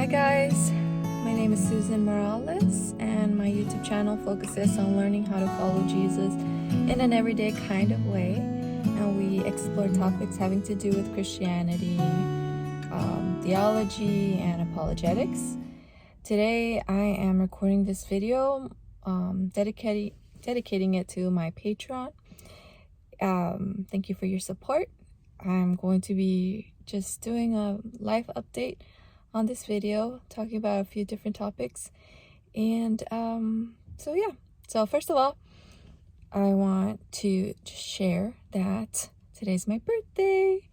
Hi guys, my name is Susan Morales and my YouTube channel focuses on learning how to follow Jesus in an everyday kind of way, and we explore topics having to do with Christianity, theology, and apologetics. Today I am recording this video, dedicating it to my Patreon. Thank you for your support. I'm going to be just doing a live update on this video, talking about a few different topics. And so first of all, I want to just share that today's my birthday,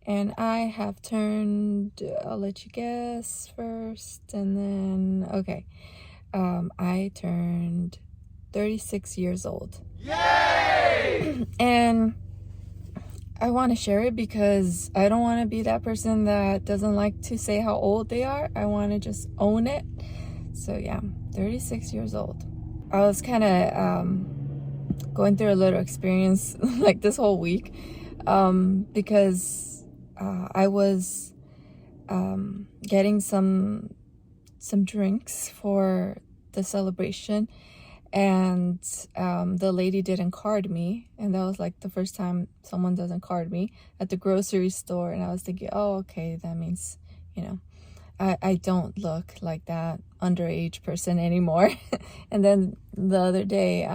and I have turned, I'll let you guess first, and then I turned 36 years old. Yay! And I want to share it because I don't want to be that person that doesn't like to say how old they are. I want to just own it. So yeah, 36 years old. I was kind of going through a little experience like this whole week because I was getting some drinks for the celebration, and the lady didn't card me, and that was like the first time someone doesn't card me at the grocery store. And I was thinking, oh, okay, that means, I don't look like that underage person anymore. And then the other day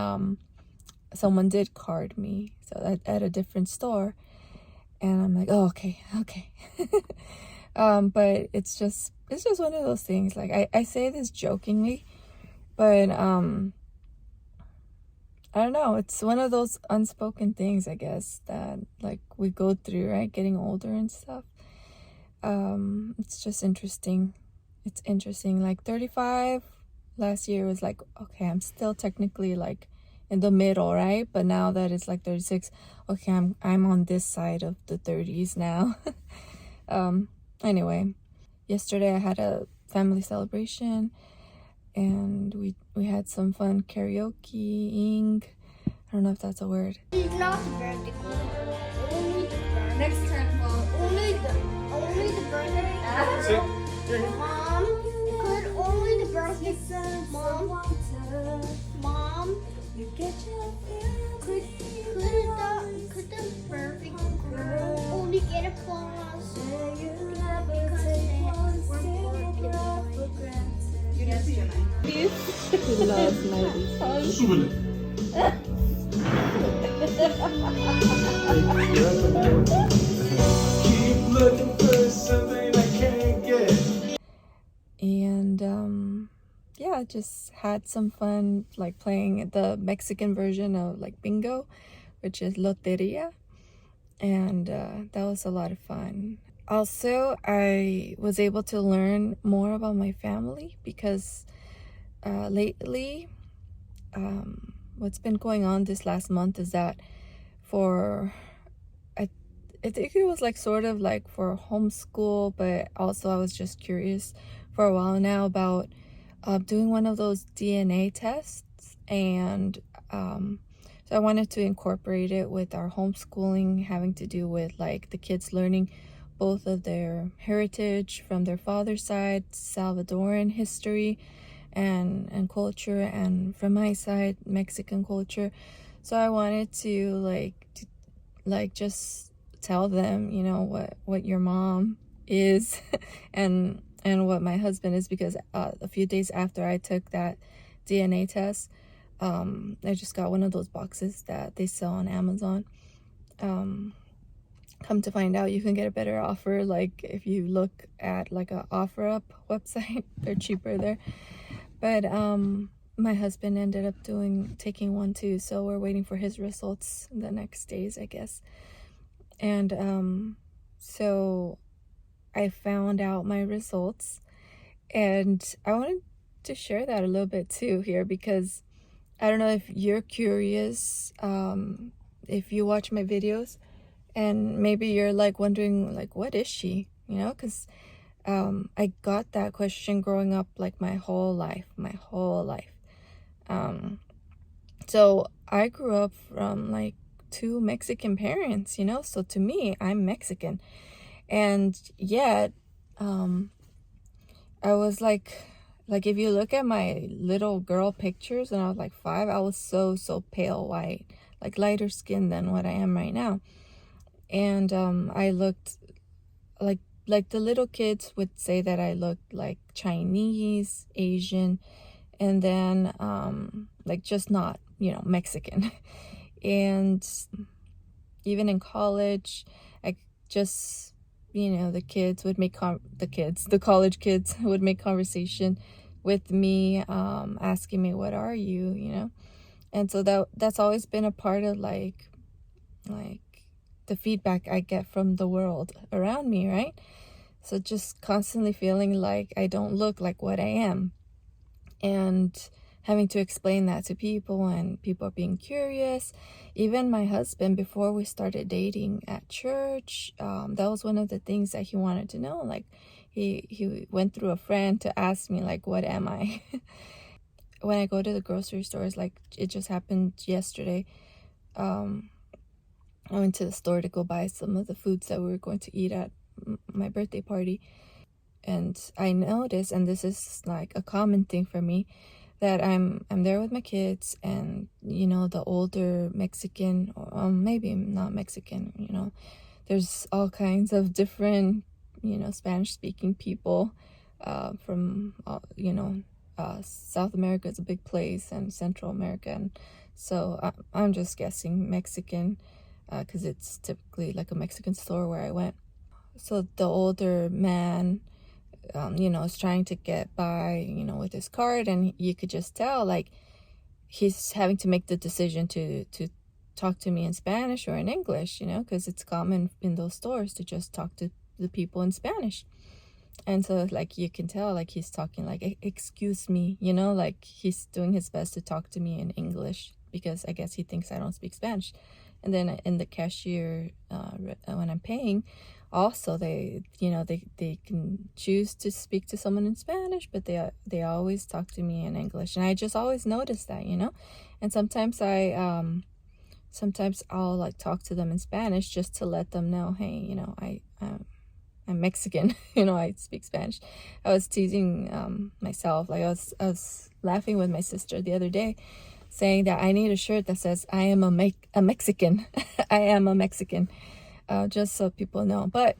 someone did card me, so at a different store, and I'm like, oh, okay. But it's just one of those things. Like I say this jokingly, but I don't know, it's one of those unspoken things, I guess, that like we go through, right? Getting older and stuff. It's just interesting. It's interesting. Like 35 last year was like, okay, I'm still technically like in the middle, right? But now that it's like 36, okay, I'm on this side of the 30s now. Anyway, yesterday I had a family celebration, and we had some fun karaoke-ing. I don't know if that's a word. It's not vertical. Only the burner. Next turn, well, Only the burner. Mom, could only the burner. Mom, you get your could the perfect girl only get applause because they were born. yes, He loves 90s. Keep looking for something I can't get. And yeah, just had some fun like playing the Mexican version of like bingo, which is loteria, and that was a lot of fun. Also, I was able to learn more about my family because lately what's been going on this last month is that I think it was like sort of like for homeschool, but also I was just curious for a while now about doing one of those DNA tests, and so I wanted to incorporate it with our homeschooling, having to do with like the kids learning both of their heritage from their father's side, Salvadoran history and culture, and from my side, Mexican culture. So I wanted to just tell them, what your mom is and what my husband is, because a few days after I took that DNA test, I just got one of those boxes that they sell on Amazon. Come to find out, you can get a better offer. Like if you look at like a OfferUp website, they're cheaper there. But my husband ended up taking one too, so we're waiting for his results the next days, I guess. And so I found out my results, and I wanted to share that a little bit too here, because I don't know if you're curious, if you watch my videos, and maybe you're like wondering like, what is she, because I got that question growing up like my whole life. So I grew up from like 2 Mexican parents, so to me, I'm Mexican. And yet I was like if you look at my little girl pictures when I was like 5, I was so pale white, like lighter skin than what I am right now. And I looked like the little kids would say that I looked like Chinese, Asian, and then like just not, Mexican. And even in college, I just, the kids would make the college kids would make conversation with me, asking me, what are you? And so that's always been a part of like the feedback I get from the world around me, right? So just constantly feeling like I don't look like what I am, and having to explain that to people, and people are being curious. Even my husband, before we started dating at church, that was one of the things that he wanted to know. Like he went through a friend to ask me, like, what am I? When I go to the grocery stores, like it just happened yesterday, I went to the store to go buy some of the foods that we were going to eat at my birthday party. And I noticed, and this is like a common thing for me, that I'm there with my kids, and the older Mexican, or maybe not Mexican, there's all kinds of different Spanish speaking people, from South America is a big place, and Central America, and so I'm just guessing Mexican, because it's typically like a Mexican store where I went. So the older man, is trying to get by, with his card, and you could just tell, like, he's having to make the decision to talk to me in Spanish or in English, because it's common in those stores to just talk to the people in Spanish. And so, like, you can tell, like, he's talking like, excuse me, like he's doing his best to talk to me in English, because I guess he thinks I don't speak Spanish. And then in the cashier, when I'm paying, also they can choose to speak to someone in Spanish, but they always talk to me in English, and I just always notice that, and sometimes I'll like talk to them in Spanish just to let them know, hey, I'm Mexican, I speak Spanish. I was teasing myself, like I was laughing with my sister the other day, saying that I need a shirt that says I am a Mexican. I am a Mexican, just so people know. But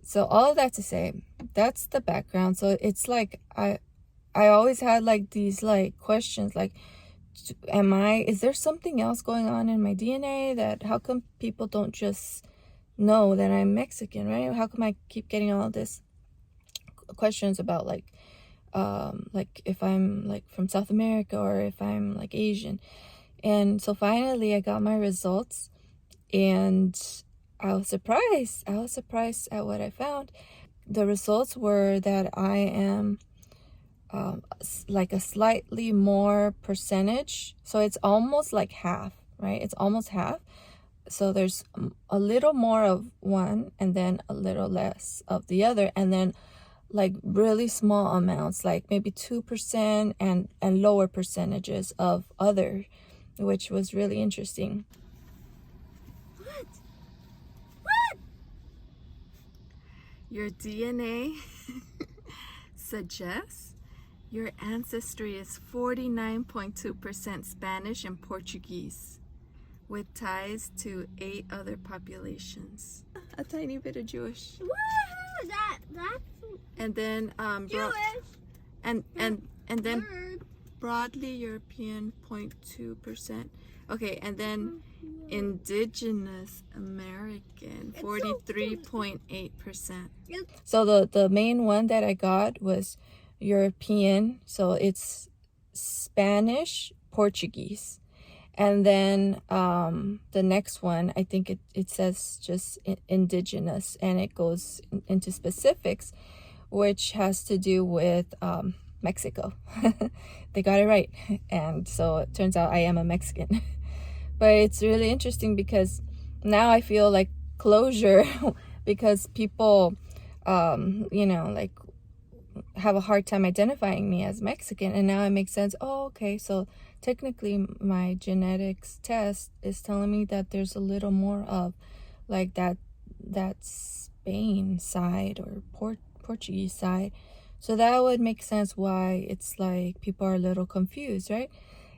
so all of that to say, that's the background. So it's like I always had like these like questions, like, is there something else going on in my DNA, that how come people don't just know that I'm Mexican, right? How come I keep getting all this questions about like if I'm like from South America, or if I'm like Asian. And so finally I got my results, and I was surprised at what I found. The results were that I am like a slightly more percentage, so it's almost like half, right? It's almost half. So there's a little more of one, and then a little less of the other, and then like really small amounts, like maybe 2% and lower percentages of other, which was really interesting. What? Your DNA suggests your ancestry is 49.2% Spanish and Portuguese, with ties to 8 other populations. A tiny bit of Jewish. Woo! That's And then Jewish. and then broadly European, 0.2%. Okay, and then Indigenous American, 43.8%. So the main one that I got was European, so it's Spanish, Portuguese. And then the next one, I think it says just indigenous, and it goes into specifics, which has to do with Mexico. They got it right. And so it turns out I am a Mexican. But it's really interesting because now I feel like closure because people, like have a hard time identifying me as Mexican. And now it makes sense. Oh, okay. So technically my genetics test is telling me that there's a little more of like that Spain side or Portuguese side. So that would make sense why it's like people are a little confused, right?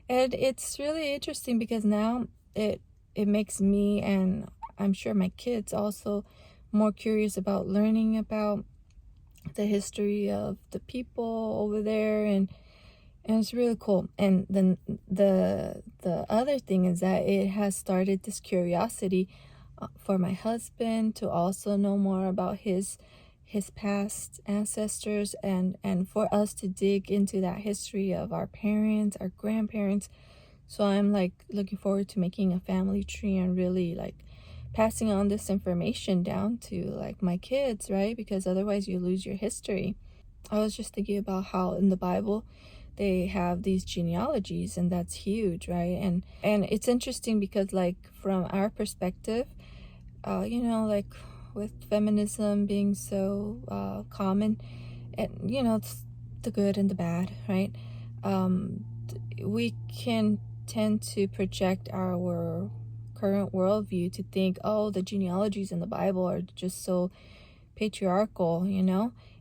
And it's really interesting because now it makes me, and I'm sure my kids also, more curious about learning about the history of the people over there, and it's really cool. And then the other thing is that it has started this curiosity for my husband to also know more about his past ancestors, and for us to dig into that history of our parents, our grandparents. So I'm like looking forward to making a family tree and really like passing on this information down to like my kids, right? Because otherwise you lose your history. I was just thinking about how in the Bible they have these genealogies, and that's huge, right? And it's interesting because like from our perspective, like with feminism being so common, and it's the good and the bad, right? We can tend to project our current worldview to think, oh, the genealogies in the Bible are just so patriarchal,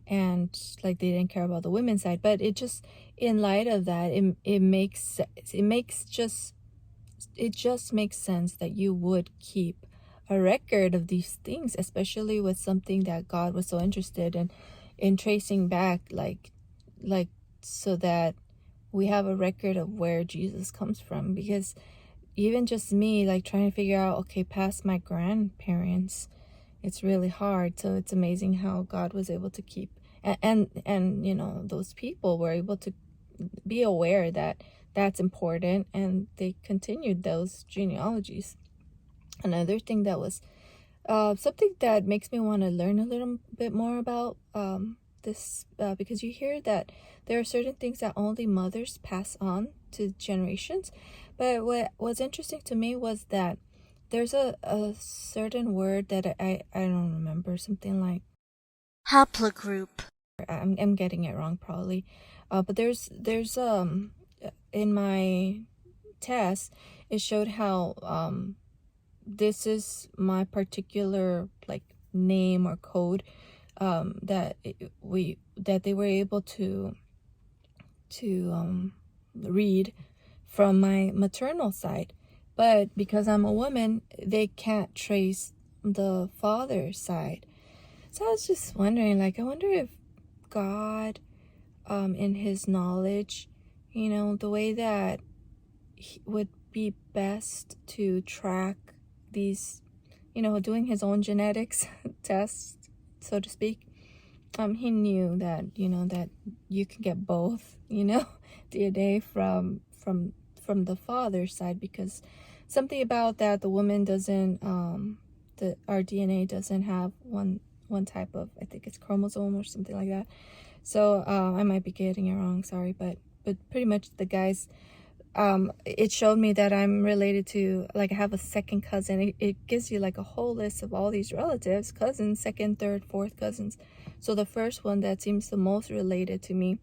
and like they didn't care about the women's side. But it just, in light of that, it just makes sense that you would keep a record of these things, especially with something that God was so interested in tracing back, like so that we have a record of where Jesus comes from. Because even just me, like trying to figure out, okay, past my grandparents, it's really hard. So it's amazing how God was able to keep, and those people were able to be aware that that's important, and they continued those genealogies. Another thing that was something that makes me want to learn a little bit more about this, because you hear that there are certain things that only mothers pass on to generations. But what was interesting to me was that there's a certain word that I don't remember, something like Haplogroup. I'm getting it wrong probably, but there's in my test it showed how this is my particular like name or code, that they were able to read from my maternal side. But because I'm a woman, they can't trace the father side. So I was just wondering, like, I wonder if God, in his knowledge, the way that he would be best to track these, doing his own genetics test, so to speak. He knew that, that you can get both, DNA from the father's side, because something about that, the woman doesn't, our DNA doesn't have one type of, I think it's chromosome or something like that. So I might be getting it wrong, sorry, but pretty much the guys, it showed me that I'm related to, like, I have a second cousin. It gives you like a whole list of all these relatives, cousins, second, third, fourth cousins. So the first one that seems the most related to me,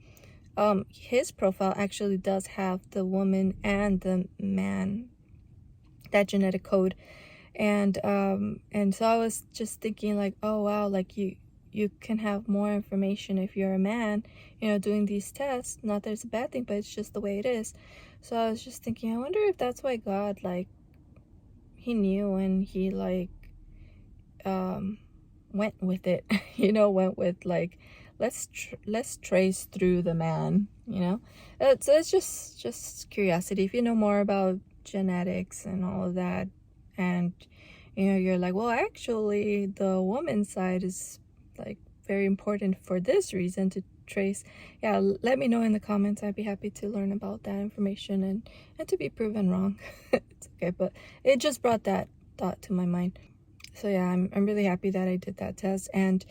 his profile actually does have the woman and the man, that genetic code. And so I was just thinking, like, oh wow, like you can have more information if you're a man, doing these tests. Not that it's a bad thing, but it's just the way it is. So I was just thinking, I wonder if that's why God, like, he knew, and he like went with it. Went with like, let's trace through the man. So it's just curiosity. If you know more about genetics and all of that, and you're like, well, actually the woman's side is like very important for this reason to trace, yeah, let me know in the comments. I'd be happy to learn about that information, and to be proven wrong. It's okay, but it just brought that thought to my mind. So yeah, I'm really happy that I did that test, and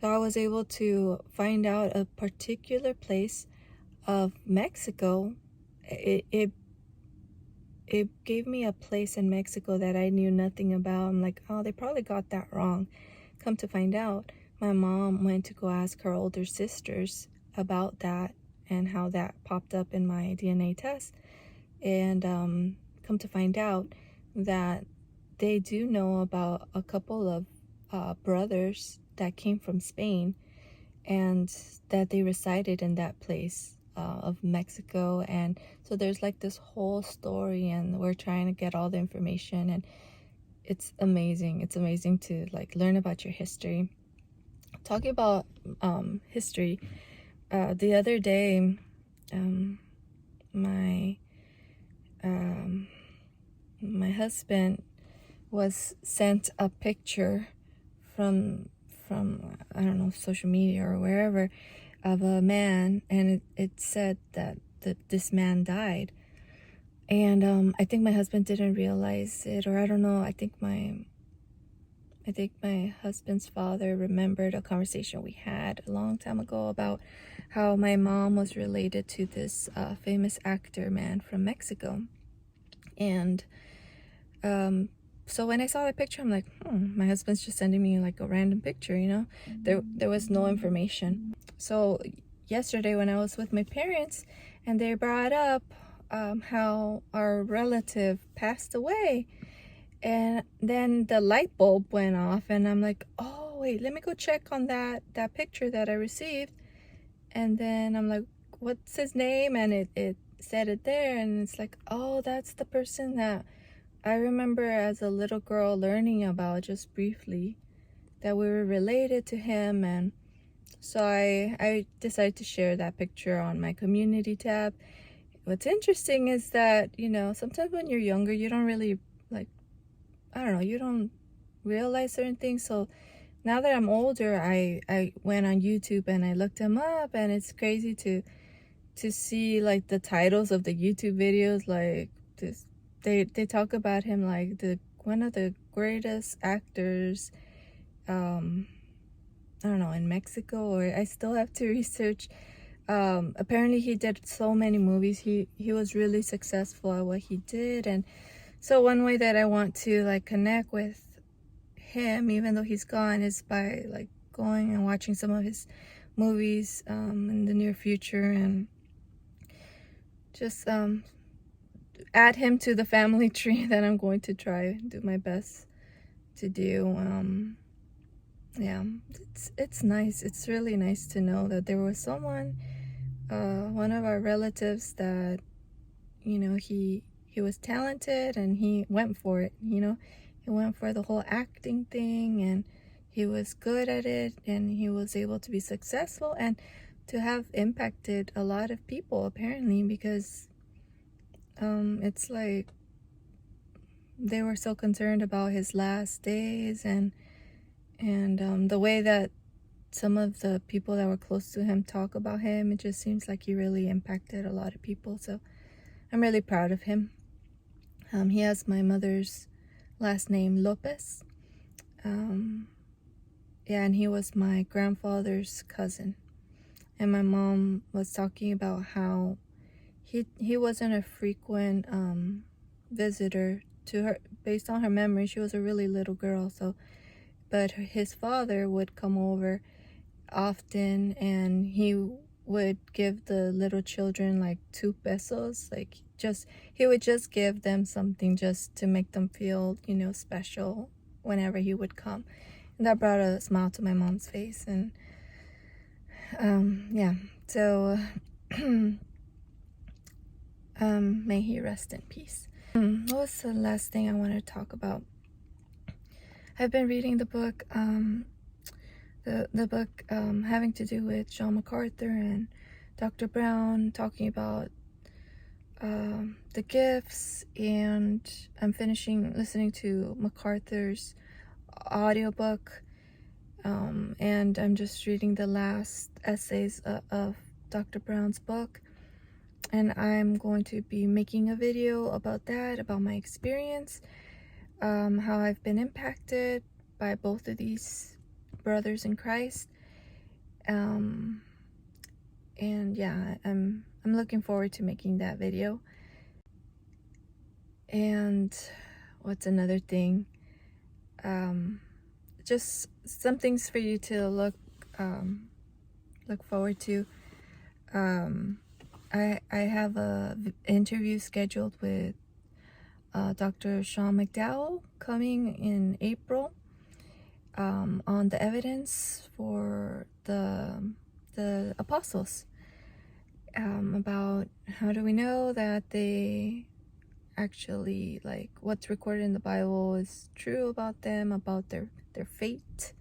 so I was able to find out a particular place of Mexico. It gave me a place in Mexico that I knew nothing about. I'm like, oh, they probably got that wrong. Come to find out, my mom went to go ask her older sisters about that and how that popped up in my DNA test. And come to find out that they do know about a couple of brothers that came from Spain, and that they resided in that place of Mexico. And so there's like this whole story, and we're trying to get all the information, and it's amazing. It's amazing to like learn about your history. Talking about history, the other day, my my husband was sent a picture from I don't know, social media or wherever, of a man, and it said that this man died. And I think my husband didn't realize it, or I don't know. I think my husband's father remembered a conversation we had a long time ago about how my mom was related to this famous actor man from Mexico. And so when I saw the picture, I'm like, my husband's just sending me like a random picture, you know? There was no information. So yesterday when I was with my parents and they brought up how our relative passed away, and then the light bulb went off, and I'm like, oh wait, let me go check on that picture that I received. And then I'm like, what's his name? And it said it there, and it's like, oh, that's the person that I remember as a little girl learning about just briefly, that we were related to him. And so I decided to share that picture on my community tab. What's interesting is that, you know, sometimes when you're younger, you don't really, like, I don't know, you don't realize certain things. So now that I'm older, I went on YouTube and I looked him up, and it's crazy to see like the titles of the YouTube videos. Like this, they talk about him like one of the greatest actors, I don't know, in Mexico, or I still have to research. Apparently he did so many movies. He was really successful at what he did. And so one way that I want to like connect with him, even though he's gone, is by like going and watching some of his movies in the near future, and just add him to the family tree that I'm going to try do my best to do. Yeah, it's nice. It's really nice to know that there was someone, one of our relatives, that, you know, he was talented and he went for it. You know, he went for the whole acting thing, and he was good at it, and he was able to be successful and to have impacted a lot of people, apparently, because it's like they were so concerned about his last days, and the way that some of the people that were close to him talk about him, it just seems like he really impacted a lot of people. So I'm really proud of him. He has my mother's last name, Lopez. Yeah, and he was my grandfather's cousin. And my mom was talking about how he wasn't a frequent visitor to her. Based on her memory, she was a really little girl, so but his father would come over often, and he would give the little children like 2 pesos, like he would just give them something just to make them feel, you know, special whenever he would come. And that brought a smile to my mom's face. And yeah, so may he rest in peace. What was the last thing I wanted to talk about? I've been reading the book, the book having to do with John MacArthur and Dr. Brown, talking about the gifts, and I'm finishing listening to MacArthur's audiobook, and I'm just reading the last essays of Dr. Brown's book, and I'm going to be making a video about that, about my experience, how I've been impacted by both of these brothers in Christ. And yeah, I'm looking forward to making that video. And what's another thing? Just some things for you to look forward to. I have a interview scheduled with Dr. Sean McDowell coming in April, on the evidence for the apostles, about how do we know that they actually, like, what's recorded in the Bible is true about them, about their fate,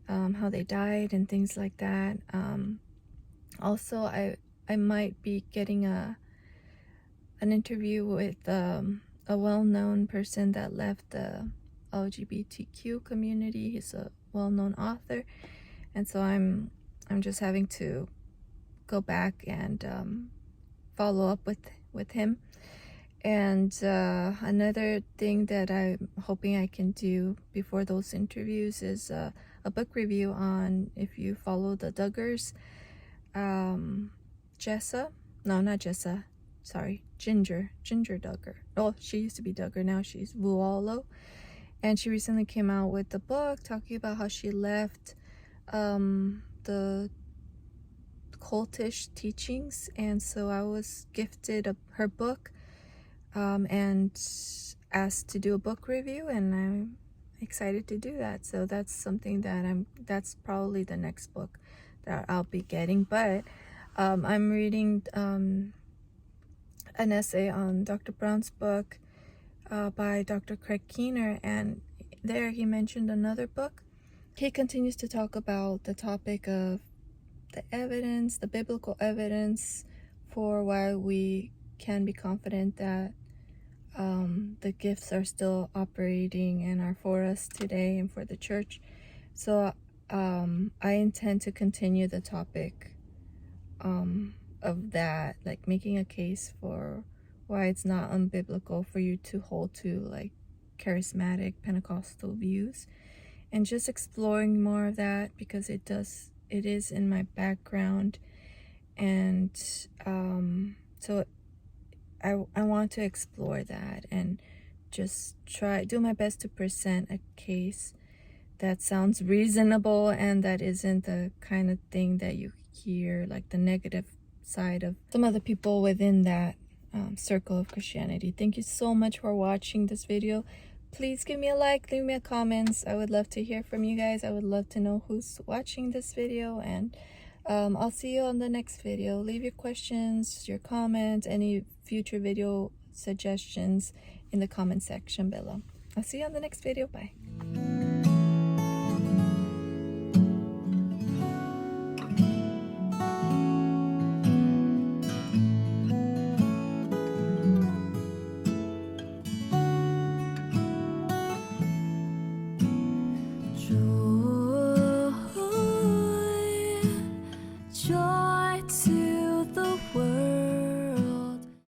how they died and things like that. Also, I might be getting an interview with a well-known person that left the LGBTQ community. He's a well-known author, and so I'm just having to go back and follow up with him. And another thing that I'm hoping I can do before those interviews is a book review on, if you follow the Duggars, Jessa, no, not Jessa, sorry, Ginger Duggar. Oh, she used to be Duggar, now she's Wualo. And she recently came out with the book talking about how she left the cultish teachings. And so I was gifted her book, and asked to do a book review, and I'm excited to do that. So that's something that that's probably the next book that I'll be getting. But I'm reading an essay on Dr. Brown's book by Dr. Craig Keener, and there he mentioned another book. He continues to talk about the topic of the evidence, the biblical evidence for why we can be confident that the gifts are still operating and are for us today and for the church. So I intend to continue the topic of that, like making a case for why it's not unbiblical for you to hold to like charismatic Pentecostal views, and just exploring more of that, because it is in my background. And so I want to explore that and just do my best to present a case that sounds reasonable and that isn't the kind of thing that you hear, like the negative side of some other people within that circle of Christianity. Thank you so much for watching this video. Please give me a like, leave me a comments. I would love to hear from you guys. I would love to know who's watching this video, and I'll see you on the next video. Leave your questions, your comments, any future video suggestions in the comment section below. I'll see you on the next video. Bye.